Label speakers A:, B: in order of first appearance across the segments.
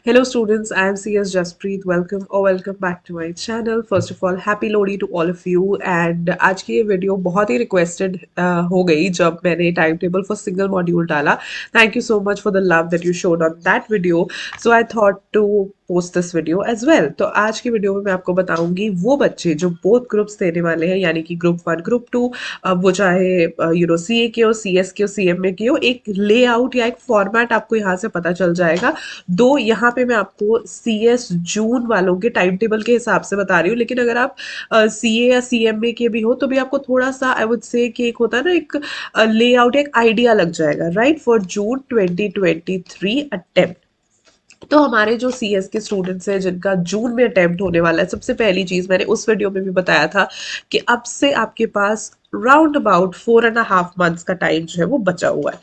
A: Hello students, I am CS Jaspreet. Welcome or welcome back to my channel. First of all, happy Lodi to all of you. And आज की ये video बहुत he requested हो गई जब मैंने time table for single module डाला. Thank you so much for the love that you showed on that video. So I thought to post this video as well. तो आज की वीडियो में मैं आपको बताऊंगी वो बच्चे जो बोथ ग्रुप्स देने वाले हैं, यानी कि ग्रुप 1 ग्रुप 2, वो चाहे सीए के हो, सीएस के हो, सीएमए के हो, एक लेआउट या एक फॉर्मेट आपको यहाँ से पता चल जाएगा. दो यहाँ पे मैं आपको सीएस जून वालों के टाइम टेबल के हिसाब से बता रही हूँ, लेकिन अगर आप सीए या सीएमए के भी हो तो भी आपको थोड़ा सा आई वुड से कि एक होता है ना, एक लेआउट, एक आइडिया लग जाएगा, राइट, फॉर जून 2023 अटेम्प्ट. तो हमारे जो सीएस के स्टूडेंट्स हैं जिनका जून में अटेम्प्ट होने वाला है, सबसे पहली चीज मैंने उस वीडियो में भी बताया था कि अब से आपके पास राउंड अबाउट 4.5 मंथ्स का टाइम जो है वो बचा हुआ है.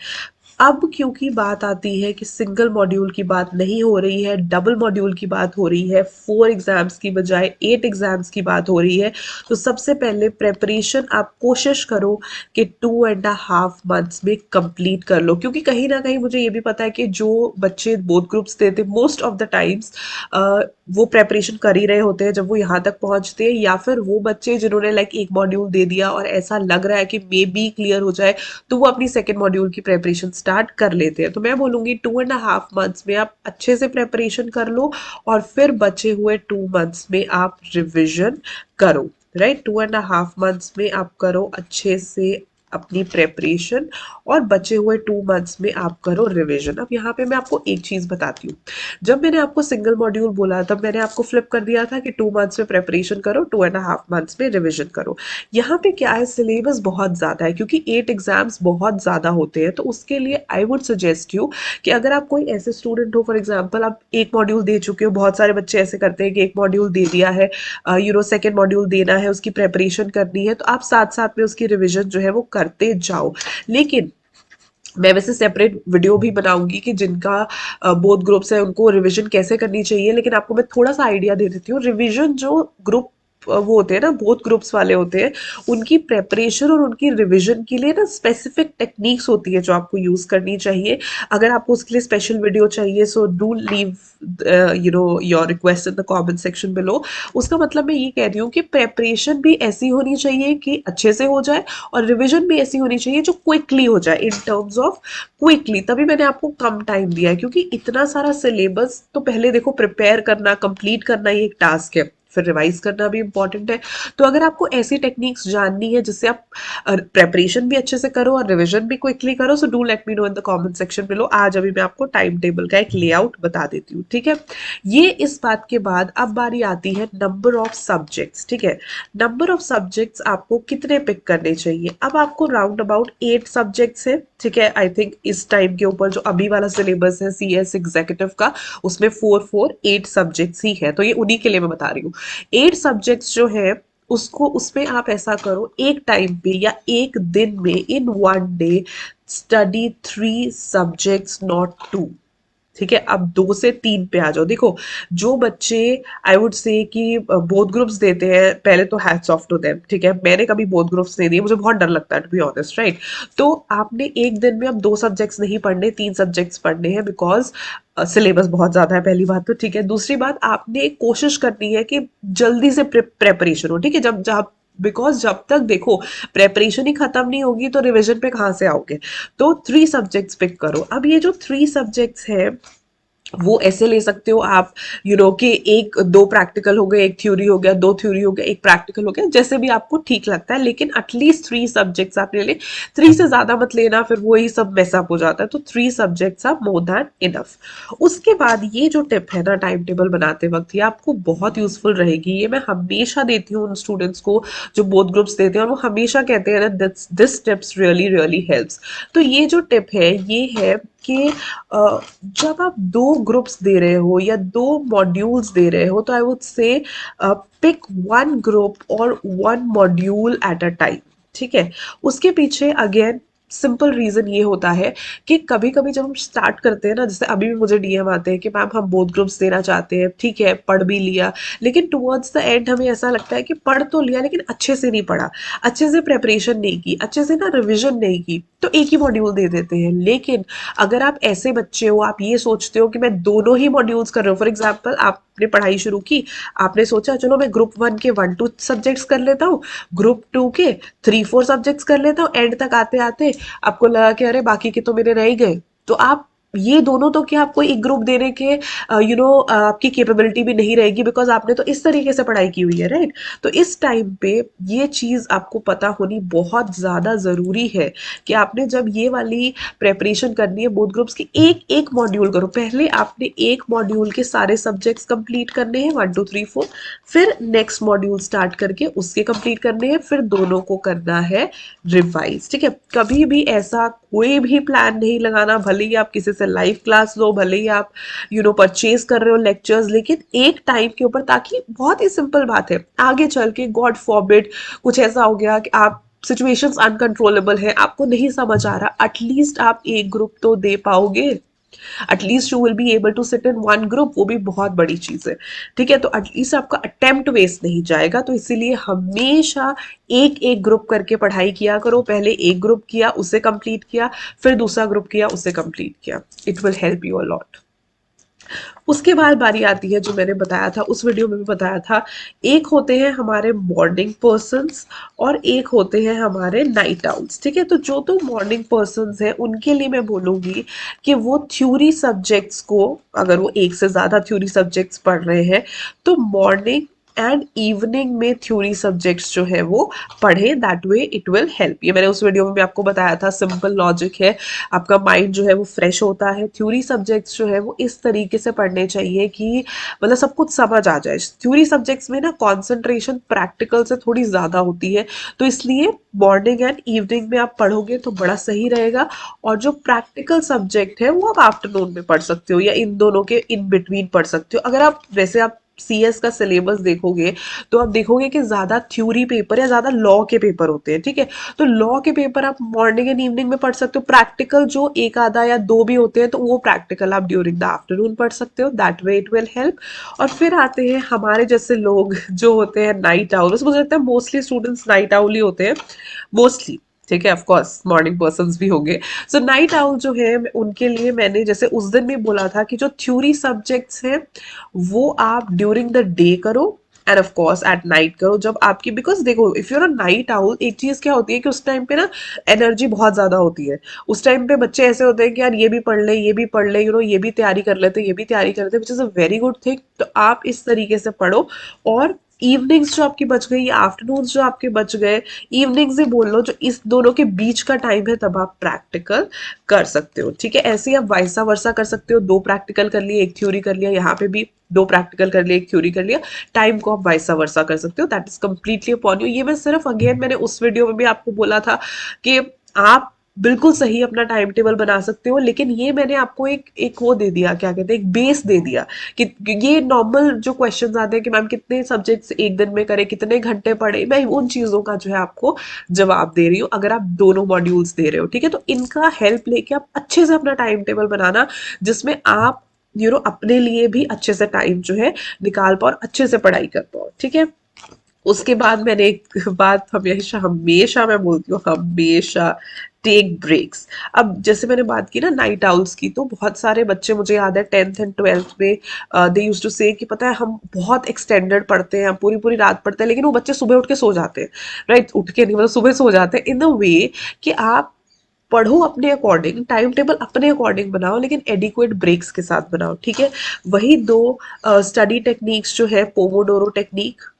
A: अब क्योंकि बात आती है कि सिंगल मॉड्यूल की बात नहीं हो रही है, डबल मॉड्यूल की बात हो रही है, 4 एग्जाम्स की बजाय 8 एग्जाम्स की बात हो रही है, तो सबसे पहले प्रेपरेशन आप कोशिश करो कि 2.5 मंथ्स में कंप्लीट कर लो. क्योंकि कहीं ना कहीं मुझे ये भी पता है कि जो बच्चे बोथ ग्रुप्स देते मोस्ट ऑफ द टाइम्स वो प्रेपरेशन कर ही रहे होते हैं जब वो यहाँ तक पहुंचते हैं, या फिर वो बच्चे जिन्होंने लाइक एक मॉड्यूल दे दिया और ऐसा लग रहा है कि मे बी क्लियर हो जाए, तो वो अपनी सेकेंड मॉड्यूल की प्रेपरेशन स्टार्ट कर लेते हैं. तो मैं बोलूँगी 2.5 मंथ्स में आप अच्छे से प्रेपरेशन कर लो और फिर बचे हुए 2 मंथ्स में आप रिविजन करो. राइट, 2.5 मंथ्स में आप करो अच्छे से अपनी प्रेपरेशन और बचे हुए 2 मंथ्स में आप करो रिवीजन. अब यहाँ पे मैं आपको एक चीज बताती हूँ. जब मैंने आपको सिंगल मॉड्यूल बोला तब मैंने आपको फ्लिप कर दिया था कि 2 मंथ्स में प्रेपरेशन करो, 2.5 मंथ्स में रिवीजन करो. यहाँ पे क्या है, सिलेबस बहुत ज़्यादा है क्योंकि 8 एग्जाम्स बहुत ज़्यादा होते हैं. तो उसके लिए आई वुड सजेस्ट यू कि अगर आप कोई ऐसे स्टूडेंट हो, फॉर एग्जाम्पल आप एक मॉड्यूल दे चुके हो, बहुत सारे बच्चे ऐसे करते हैं कि एक मॉड्यूल दे दिया है, सेकेंड मॉड्यूल देना है, उसकी प्रेपरेशन करनी है, तो आप साथ साथ में उसकी रिविजन जो है वो करते जाओ. लेकिन मैं वैसे सेपरेट वीडियो भी बनाऊंगी कि जिनका बोथ ग्रुप्स है उनको रिवीजन कैसे करनी चाहिए, लेकिन आपको मैं थोड़ा सा आइडिया दे देती हूँ. रिवीजन जो ग्रुप वो होते हैं ना, बोथ ग्रुप्स वाले होते हैं, उनकी प्रेपरेशन और उनकी रिवीजन के लिए ना स्पेसिफिक टेक्निक्स होती है जो आपको यूज करनी चाहिए. अगर आपको उसके लिए स्पेशल वीडियो चाहिए, so do leave your request in the comment section below. उसका मतलब मैं ये कह रही हूँ कि प्रेपरेशन भी ऐसी होनी चाहिए कि अच्छे से हो जाए, और रिवीजन भी ऐसी होनी चाहिए जो क्विकली हो जाए. इन टर्म्स ऑफ क्विकली, तभी मैंने आपको कम टाइम दिया है, क्योंकि इतना सारा सिलेबस तो पहले देखो प्रिपेयर करना, कंप्लीट करना ही एक टास्क है, फिर रिवाइज करना भी इंपॉर्टेंट है. तो अगर आपको ऐसी टेक्निक्स जाननी है जिससे आप प्रेपरेशन भी अच्छे से करो और रिवीजन भी क्विकली करो, so do let me know in the comment section below. आज अभी मैं आपको टाइम टेबल का एक लेआउट बता देती हूँ, ठीक है. ये इस बात के बाद अब बारी आती है नंबर ऑफ सब्जेक्ट्स. ठीक है, नंबर ऑफ सब्जेक्ट्स आपको कितने पिक करने चाहिए. अब आपको राउंड अबाउट 8 सब्जेक्ट्स है, ठीक है. आई थिंक इस टाइम के ऊपर जो अभी वाला सिलेबस है सी एस एग्जीक्यूटिव का, उसमें 4 4 8 सब्जेक्ट्स ही है, तो ये उन्हीं के लिए मैं बता रही हूँ. 8 सब्जेक्ट्स जो है उसको, उसमें आप ऐसा करो, एक टाइम पे या एक दिन में, इन 1 डे स्टडी 3 सब्जेक्ट्स नॉट 2. ठीक है, अब 2 से 3 पे आ जाओ. देखो, जो बच्चे आई वुड से कि बोथ ग्रुप्स देते हैं, पहले तो हैट्स ऑफ टू देम. ठीक है, मैंने कभी बोथ ग्रुप्स नहीं दिए, मुझे बहुत डर लगता है टू बी ऑनेस्ट, राइट. तो आपने एक दिन में अब 2 सब्जेक्ट्स नहीं पढ़ने, 3 सब्जेक्ट्स पढ़ने हैं, बिकॉज सिलेबस बहुत ज्यादा है, पहली बात तो. ठीक है, दूसरी बात, आपने कोशिश करनी है कि जल्दी से प्रेपरेशन हो. ठीक है, जब जब बिकॉज जब तक देखो प्रेपरेशन ही खत्म नहीं होगी तो रिवीजन पे कहाँ से आओगे. तो 3 सब्जेक्ट्स पिक करो. अब ये जो 3 सब्जेक्ट्स है वो ऐसे ले सकते हो आप, कि एक दो प्रैक्टिकल हो गए, एक थ्योरी हो गया, दो थ्योरी हो गया, एक प्रैक्टिकल हो गया, जैसे भी आपको ठीक लगता है, लेकिन एटलीस्ट 3 सब्जेक्ट्स आप ले लें. 3 से ज्यादा मत लेना, फिर वही सब मेसअप हो जाता है. तो 3 subjects are more than enough. उसके बाद ये जो टिप है ना टाइम टेबल बनाते वक्त, ये आपको बहुत यूजफुल रहेगी. ये मैं हमेशा देती हूँ उन स्टूडेंट्स को जो बोथ ग्रुप्स देते हैं, और वो हमेशा कहते हैं ना this tips really really helps. तो ये जो टिप है ये है कि जब आप 2 ग्रुप्स दे रहे हो या 2 मॉड्यूल्स दे रहे हो, तो I would say pick 1 group और 1 मॉड्यूल एट अ टाइम. ठीक है, उसके पीछे अगेन सिंपल रीजन ये होता है कि कभी कभी जब हम स्टार्ट करते हैं ना, जैसे अभी भी मुझे डीएम आते हैं कि मैम हम बोथ ग्रुप्स देना चाहते हैं, ठीक है पढ़ भी लिया, लेकिन टुवर्ड्स द एंड हमें ऐसा लगता है कि पढ़ तो लिया लेकिन अच्छे से नहीं पढ़ा, अच्छे से प्रेपरेशन नहीं की, अच्छे से ना रिविजन नहीं की, तो एक ही मॉड्यूल दे देते हैं। लेकिन अगर आप ऐसे बच्चे हो, आप ये सोचते हो कि मैं दोनों ही मॉड्यूल्स कर रहा हूँ, फॉर एग्जाम्पल आपने पढ़ाई शुरू की, आपने सोचा चलो मैं ग्रुप 1 के 1-2 सब्जेक्ट्स कर लेता हूँ, ग्रुप 2 के 3-4 सब्जेक्ट्स कर लेता हूँ, एंड तक आते आते आपको लगा कि अरे बाकी के तो मेरे रह ही गए, तो आप ये दोनों तो क्या आपको एक ग्रुप देने के आपकी कैपेबिलिटी भी नहीं रहेगी, बिकॉज आपने तो इस तरीके से पढ़ाई की हुई है, राइट। तो इस टाइम पे ये चीज आपको पता होनी बहुत ज्यादा जरूरी है कि आपने जब ये वाली प्रेपरेशन करनी है बोथ ग्रुप्स की, एक एक मॉड्यूल करो। पहले आपने एक मॉड्यूल के सारे सब्जेक्ट्स कंप्लीट करने हैं 1 2 3 4, फिर नेक्स्ट मॉड्यूल स्टार्ट करके उसके कंप्लीट करने हैं, फिर दोनों को करना है रिवाइज, ठीक है। कभी भी ऐसा कोई भी प्लान नहीं लगाना, भले ही आप किसी से लाइव क्लास लो, भले ही आप परचेज कर रहे हो लेक्चर्स, लेकिन एक टाइम के ऊपर, ताकि बहुत ही सिंपल बात है, आगे चल के गॉड फॉरबिड कुछ ऐसा हो गया कि आप सिचुएशंस अनकंट्रोलेबल है, आपको नहीं समझ आ रहा, एटलीस्ट आप एक ग्रुप तो दे पाओगे, at least you will be able to sit in 1 group, वो भी बहुत बड़ी चीज है, ठीक है। तो एटलीस्ट आपका अटेम्प्ट वेस्ट नहीं जाएगा, तो इसीलिए हमेशा एक एक ग्रुप करके पढ़ाई किया करो। पहले एक ग्रुप किया, उसे कंप्लीट किया, फिर दूसरा ग्रुप किया, उसे कंप्लीट किया, it will help you a lot. उसके बाद बारी आती है जो मैंने बताया था, उस वीडियो में भी बताया था, एक होते हैं हमारे मॉर्निंग पर्सन्स और एक होते हैं हमारे नाइट आउल्स, ठीक है। तो जो तो मॉर्निंग पर्सन्स हैं उनके लिए मैं बोलूँगी कि वो थ्योरी सब्जेक्ट्स को, अगर वो एक से ज़्यादा थ्योरी सब्जेक्ट्स पढ़ रहे हैं, तो मॉर्निंग एंड इवनिंग में थ्योरी सब्जेक्ट्स जो है वो पढ़ें, that way it will help. ये मैंने उस वीडियो में भी आपको बताया था, सिंपल लॉजिक है, आपका माइंड जो है वो फ्रेश होता है। थ्योरी सब्जेक्ट्स जो है वो इस तरीके से पढ़ने चाहिए कि मतलब सब कुछ समझ आ जाए। थ्योरी सब्जेक्ट्स में ना कॉन्सेंट्रेशन प्रैक्टिकल से थोड़ी ज़्यादा होती है, तो इसलिए मॉर्निंग एंड इवनिंग में आप पढ़ोगे तो बड़ा सही रहेगा। और जो प्रैक्टिकल सब्जेक्ट है वो आप आफ्टरनून में पढ़ सकते हो, या इन दोनों के इन बिटवीन पढ़ सकते हो। अगर आप वैसे आप सीएस का सिलेबस देखोगे तो आप देखोगे कि ज्यादा थ्योरी पेपर या ज्यादा लॉ के पेपर होते हैं, ठीक है। तो लॉ के पेपर आप मॉर्निंग एंड इवनिंग में पढ़ सकते हो, प्रैक्टिकल जो एक आधा या दो भी होते हैं तो वो प्रैक्टिकल आप ड्यूरिंग द आफ्टरनून पढ़ सकते हो, that way it will help. और फिर आते हैं हमारे जैसे लोग जो होते हैं नाइट आउल, मुझे लगता है मोस्टली स्टूडेंट्स नाइट आउल ही होते हैं, मोस्टली, ठीक है। ऑफ कोर्स मॉर्निंग पर्सन्स भी होंगे। सो नाइट आउल जो है उनके लिए मैंने जैसे उस दिन भी बोला था कि जो थ्योरी सब्जेक्ट्स हैं वो आप ड्यूरिंग द डे करो, end of course at night करो जब आपकी, बिकॉज देखो if you're a night owl, एक चीज क्या होती है कि उस टाइम पे ना एनर्जी बहुत ज्यादा होती है। उस टाइम पे बच्चे ऐसे होते हैं कि यार ये भी पढ़ ले, ये भी पढ़ ले, ये भी तैयारी कर लेते, ये भी तैयारी कर लेते, which is a very good thing. तो आप इस तरीके से पढ़ो। और इवनिंग्स जो आपकी बच गई, आफ्टरनून्स जो आपके बच गए, इवनिंग्स ही बोल लो, जो इस दोनों के बीच का टाइम है तब आप प्रैक्टिकल कर सकते हो, ठीक है। ऐसे ही आप वाइसा वर्सा कर सकते हो, दो प्रैक्टिकल कर लिए एक थ्योरी कर लिया, यहाँ पे भी दो प्रैक्टिकल कर लिए एक थ्योरी कर लिया, टाइम को आप वाइसा वर्सा कर सकते हो, that is completely upon you. ये मैं सिर्फ अगेन मैंने उस वीडियो में भी आपको बोला था कि आप बिल्कुल सही अपना टाइम टेबल बना सकते हो, लेकिन ये मैंने आपको एक एक वो दे दिया, क्या कहते हैं, एक बेस दे दिया कि ये नॉर्मल जो क्वेश्चंस आते हैं कि मैम कितने सब्जेक्ट्स एक दिन में करें, कितने घंटे पढ़े, मैं उन चीज़ों का जो है आपको जवाब दे रही हूँ, अगर आप दोनों मॉड्यूल्स दे रहे हो, ठीक है। तो इनका हेल्प लेके आप अच्छे से अपना टाइम टेबल बनाना, जिसमें आप अपने लिए भी अच्छे से टाइम जो है निकाल पाओ और अच्छे से पढ़ाई कर पाओ, ठीक है। उसके बाद मैंने एक बात हमेशा हमेशा मैं बोलती हूँ, हमेशा टेक ब्रेक्स। अब जैसे मैंने बात की ना नाइट आउल्स की, तो बहुत सारे बच्चे, मुझे याद है 10th एंड 12th में दे यूज टू से कि पता है हम बहुत एक्सटेंडेड पढ़ते हैं, हम पूरी पूरी रात पढ़ते हैं, लेकिन वो बच्चे सुबह उठ के सो जाते हैं, राइट, उठ के नहीं मतलब सुबह सो जाते हैं, इन द वे कि आप पढ़ो अपने अकॉर्डिंग, टाइम टेबल अपने अकॉर्डिंग बनाओ, लेकिन एडिक्वेट ब्रेक्स के साथ बनाओ, ठीक है। वही दो स्टडी टेक्निक्स जो है, पोमोडोरो टेक्निक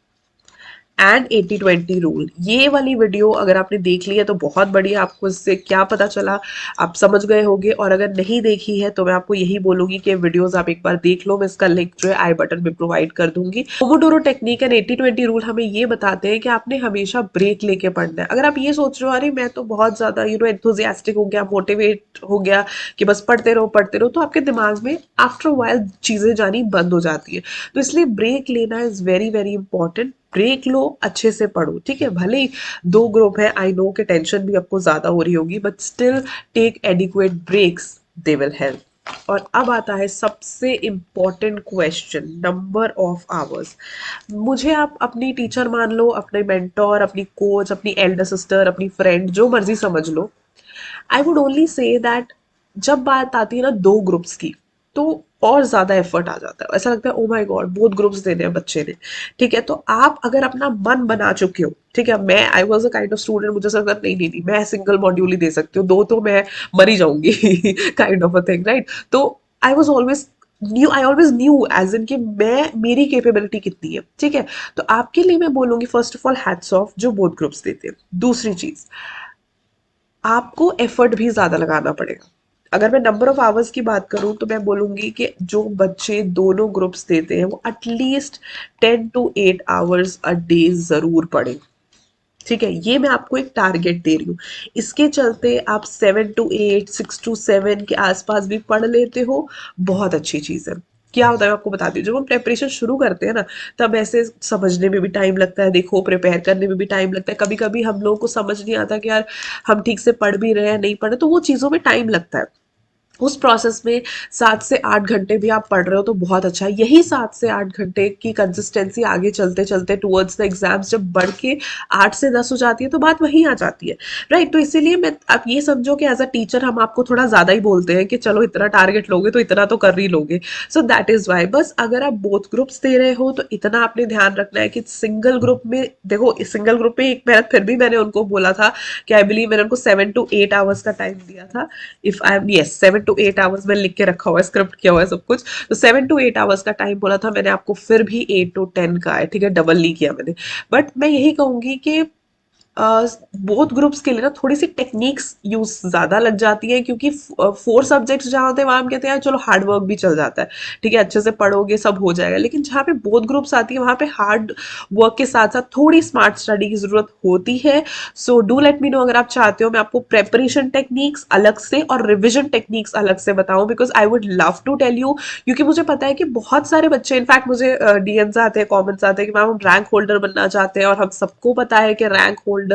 A: एंड 80-20 रूल, ये वाली वीडियो अगर आपने देख ली है तो बहुत बढ़िया, आपको इससे क्या पता चला आप समझ गए होंगे। और अगर नहीं देखी है तो मैं आपको यही बोलूंगी कि वीडियोस आप एक बार देख लो, मैं इसका लिंक जो है आई बटन में प्रोवाइड कर दूंगी। पोमोडोरो टेक्निक एंड 80-20 रूल हमें ये बताते हैं कि आपने हमेशा ब्रेक लेके पढ़ना है। अगर आप ये सोच रहे हो अरे मैं तो बहुत ज्यादा एंथुजियास्टिक हो गया, मोटिवेट हो गया कि बस पढ़ते रहो, तो आपके दिमाग में आफ्टर वाइल चीजें जानी बंद हो जाती है। तो इसलिए ब्रेक लेना is very very important. Break लो, अच्छे से पढ़ो, ठीक है। भले ही दो ग्रुप है, आई नो कि टेंशन भी आपको ज्यादा हो रही होगी, but still take adequate breaks, they will help. और अब आता है सबसे important question, number of hours. मुझे आप अपनी टीचर मान लो, अपने मेंटोर, अपनी कोच, अपनी एल्डर सिस्टर, अपनी फ्रेंड, जो मर्जी समझ लो। I would only say that जब बात आती है ना दो ग्रुप्स की, तो और ज्यादा एफर्ट आ जाता है। ऐसा लगता है ओ माय गॉड बहुत ग्रुप्स देने हैं बच्चे ने, ठीक है। तो आप अगर अपना मन बना चुके हो, ठीक है, मैं I was a kind of student, मुझे ऐसा लगता नहीं नहीं नहीं मैं सिंगल मॉड्यूल ही दे सकती हूँ, दो तो मैं मर ही जाऊंगी kind of a thing, right. तो I was always I always knew as in कि मैं मेरी कैपेबिलिटी कितनी है, ठीक है। तो आपके लिए मैं बोलूंगी first of all hats off जो बोथ ग्रुप्स देते हैं। दूसरी चीज, आपको एफर्ट भी ज्यादा लगाना पड़ेगा। अगर मैं नंबर ऑफ आवर्स की बात करूं तो मैं बोलूंगी कि जो बच्चे दोनों ग्रुप्स देते हैं वो at least 10 to 8 hours a day जरूर पढ़ें, ठीक है। ये मैं आपको एक टारगेट दे रही हूँ। इसके चलते आप 7 to 8, 6 to 7 के आसपास भी पढ़ लेते हो, बहुत अच्छी चीज़ है। क्या होता है मैं आपको बताती हूँ, जब हम प्रेपरेशन शुरू करते हैं ना, तब ऐसे समझने में भी टाइम लगता है, देखो प्रिपेयर करने में भी टाइम लगता है, कभी कभी हम लोगों को समझ नहीं आता कि यार हम ठीक से पढ़ भी रहे हैं नहीं पढ़ रहे, तो वो चीज़ों में टाइम लगता है। उस प्रोसेस में 7 से 8 घंटे भी आप पढ़ रहे हो तो बहुत अच्छा है। यही 7 से 8 घंटे की कंसिस्टेंसी आगे चलते चलते टुवर्ड्स द एग्जाम्स जब बढ़ के 8 से 10 हो जाती है तो बात वहीं आ जाती है, राइट। तो इसीलिए मैं आप ये समझो कि एज अ टीचर हम आपको थोड़ा ज्यादा ही बोलते हैं कि चलो इतना टारगेट लोगे तो इतना तो कर ही लोगे। सो दैट इज वाई, बस अगर आप बोथ ग्रुप्स दे रहे हो तो इतना आपने ध्यान रखना है कि सिंगल ग्रुप में देखो, इस सिंगल ग्रुप में एक मेहनत फिर भी मैंने उनको बोला था कि आई बिलीव मैंने उनको 7 to 8 आवर्स का टाइम दिया था। If I yes 7 to 8 hours में लिख के रखा हुआ है, स्क्रिप्ट किया हुआ है सब कुछ। तो 7 to 8 आवर्स का टाइम बोला था मैंने आपको, फिर भी 8 to 10 का है, ठीक है, डबल नहीं किया मैंने। बट मैं यही कहूंगी कि बोथ ग्रुप्स के लिए ना थोड़ी सी टेक्निक्स यूज ज्यादा लग जाती है, क्योंकि 4 सब्जेक्ट्स जहाँ होते हैं वहां हम कहते हैं यार चलो हार्ड वर्क भी चल जाता है, ठीक है, अच्छे से पढ़ोगे सब हो जाएगा। लेकिन जहाँ पे बोथ ग्रुप्स आती है वहां पे हार्ड वर्क के साथ साथ थोड़ी स्मार्ट स्टडी की जरूरत होती है। So do let me know अगर आप चाहते हो मैं आपको प्रेपरेशन टेक्निक्स अलग से और रिविजन टेक्निक्स अलग से बताऊं, because I would love to tell you. क्योंकि मुझे पता है कि बहुत सारे बच्चे, इनफैक्ट मुझे डीएम्स आते हैं, कमेंट्स आते हैं कि मैम हम रैंक होल्डर बनना चाहते हैं, और हम सबको पता है कि रैंक होल्डर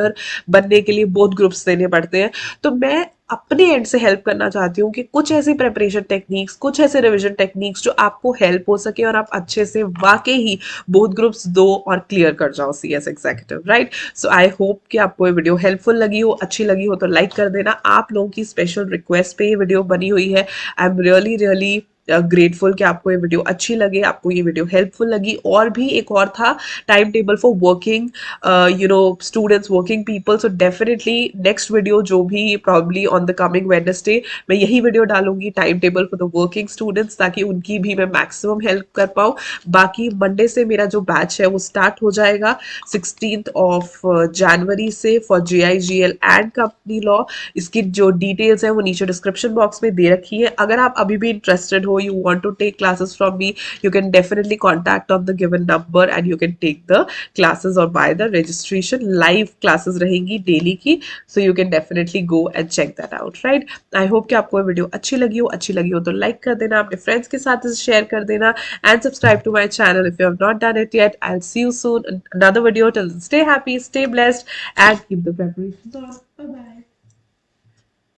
A: बनने के लिए बोथ ग्रुप्स देने पड़ते हैं। तो मैं अपने एंड से हेल्प करना चाहती हूँ कि कुछ ऐसी प्रेपरेशन टेक्निक्स, कुछ ऐसे रिवीजन टेक्निक्स जो आपको हेल्प हो सके और आप अच्छे से वाकई ही बोथ ग्रुप्स दो और क्लियर कर जाओ सीएस एग्जीक्यूटिव, राइट। सो आई होप कि आपको ये वीडियो हेल्पफुल लगी हो, अच्छी लगी हो तो लाइक कर देना। आप लोगों की स्पेशल रिक्वेस्ट पे ये वीडियो बनी हुई है। I am really really grateful कि आपको ये वीडियो अच्छी लगे, आपको ये वीडियो हेल्पफुल लगी। और भी एक और था, time table for working students, working people. So definitely next video जो भी probably on the coming Wednesday मैं यही वीडियो डालूंगी, time table for the working students, ताकि उनकी भी मैं मैक्सिमम हेल्प कर पाऊँ। बाकी मंडे से मेरा जो बैच है वो स्टार्ट हो जाएगा 16 जनवरी से for JIGL and company law. इसकी जो डिटेल्स है वो नीचे डिस्क्रिप्शन बॉक्स में दे रखी है। अगर आप अभी भी इंटरेस्टेड हो, you want to take classes from me, you can definitely contact on the given number and you can take the classes और buy the registration. Live classes रहेंगी डेली की, so you can definitely go and check that out, right. I hope कि आपको ये video अच्छी लगी हो तो लाइक कर देना, अपने फ्रेंड्स के साथ इसे शेयर कर देना, and subscribe to my channel if you have not done it yet. I will see you soon in another video. Till then, stay happy, stay blessed, and keep the preparations on. Bye bye.